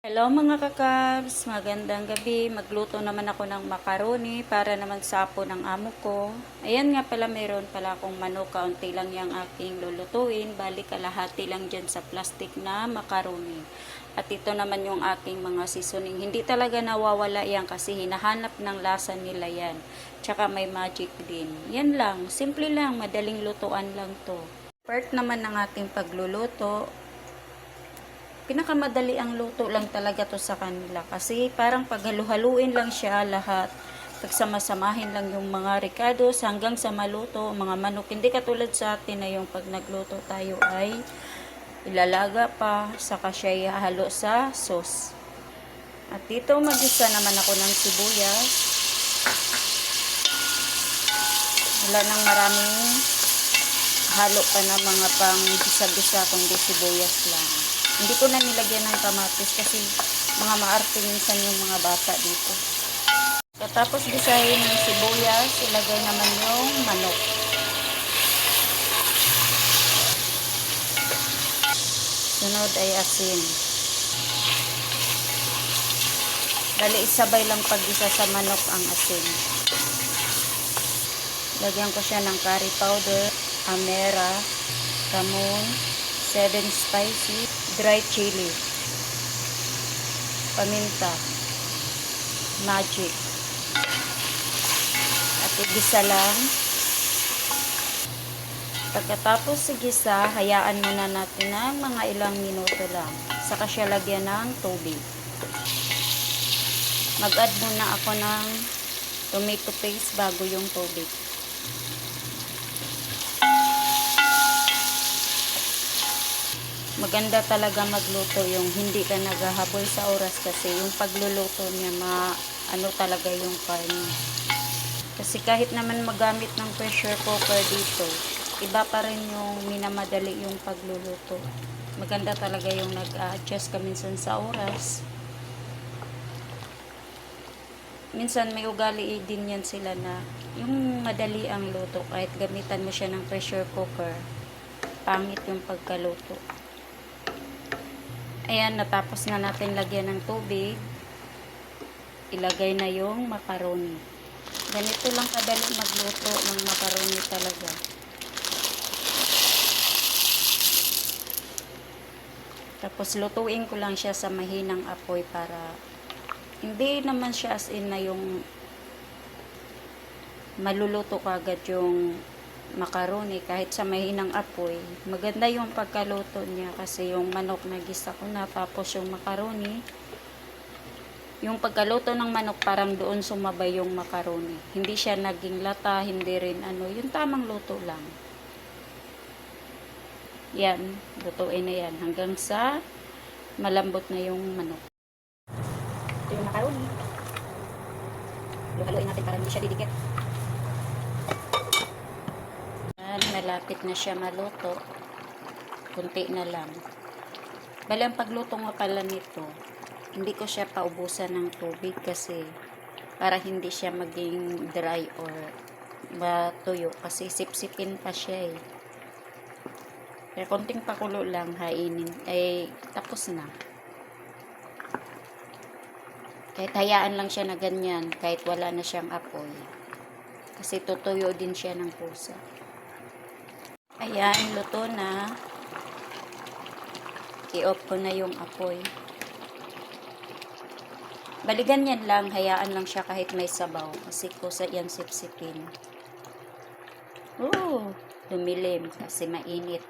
Hello mga kakabs, magandang gabi. Magluto naman ako ng macaroni para naman sapo ng amo ko. Ayan nga pala, mayroon pala akong manok, kaunti lang yung aking lulutuin. Bali kalahati lang dyan sa plastic na macaroni. At ito naman yung aking mga seasoning. Hindi talaga nawawala yan kasi hinahanap ng lasa nila yan. Tsaka may magic din. Yan lang, simple lang, madaling lutuan lang to. Part naman ng ating pagluluto, pinakamadali ang luto lang talaga to sa kanila kasi parang paghalu-haluin lang siya lahat, pagsama-samahin lang yung mga ricados hanggang sa maluto mga manok. Hindi katulad sa atin na yung pag nagluto tayo ay ilalaga pa saka siya ihahalo sa sauce. At dito magisa naman ako ng sibuyas. Wala nang maraming halo pa na mga pang gisa-gisa kundi sibuyas lang. Hindi ko na nilagyan ng kamatis kasi mga maarte minsan yung mga bata dito. Tapos gisahin ng sibuyas, ilagay naman yung manok. Sunod ay asin. Dali isabay lang pag-isa sa manok ang asin. Lagyan ko siya ng curry powder, amera, kamon, 7 spicy, dry chili, paminta, magic. At igisa lang. Pagkatapos igisa, hayaan muna natin ng mga ilang minuto lang. Saka siya lagyan ng tubig. Mag-add muna ako ng tomato paste bago yung tubig. Maganda talaga magluto yung hindi ka naghahabol sa oras kasi yung pagluluto niya ano talaga yung karne. Kasi kahit naman magamit ng pressure cooker dito, iba pa rin yung minamadali yung pagluluto. Maganda talaga yung nag-adjust ka minsan sa oras. Minsan may ugali din yan sila na yung madali ang luto kahit gamitan mo siya ng pressure cooker, pangit yung pagkaluto. Ayan, natapos na natin lagyan ng tubig. Ilagay na yung macaroni. Ganito lang kadali magluto ng macaroni talaga. Tapos lutuin ko lang siya sa mahinang apoy para hindi naman siya as in na yung maluluto kagad yung macaroni kahit sa mahinang apoy. Maganda yung pagkaluto niya kasi yung manok na gisa ko na tapos yung macaroni. Yung pagkaluto ng manok parang doon sumabay yung macaroni. Hindi siya naging lata, hindi rin yung tamang luto lang. Yan, lutuin na yan hanggang sa malambot na yung manok. Ito yung macaroni. Haluin natin para hindi siya didikit. Malapit na siya maluto. Kunti na lang. Bali, ang pagluto nga pala nito, hindi ko siya paubusan ng tubig kasi para hindi siya maging dry or matuyo kasi sipsipin pa siya eh. Kaya konting pakulo lang, hainin ay tapos na. Kahit hayaan lang siya na ganyan, kahit wala na siyang apoy. Kasi tutuyo din siya ng pusa. Ayan, luto na. I-off ko na yung apoy. Bali ganyan lang, hayaan lang siya kahit may sabaw. Kasi kusa yan sipsipin. Dumilim kasi mainit.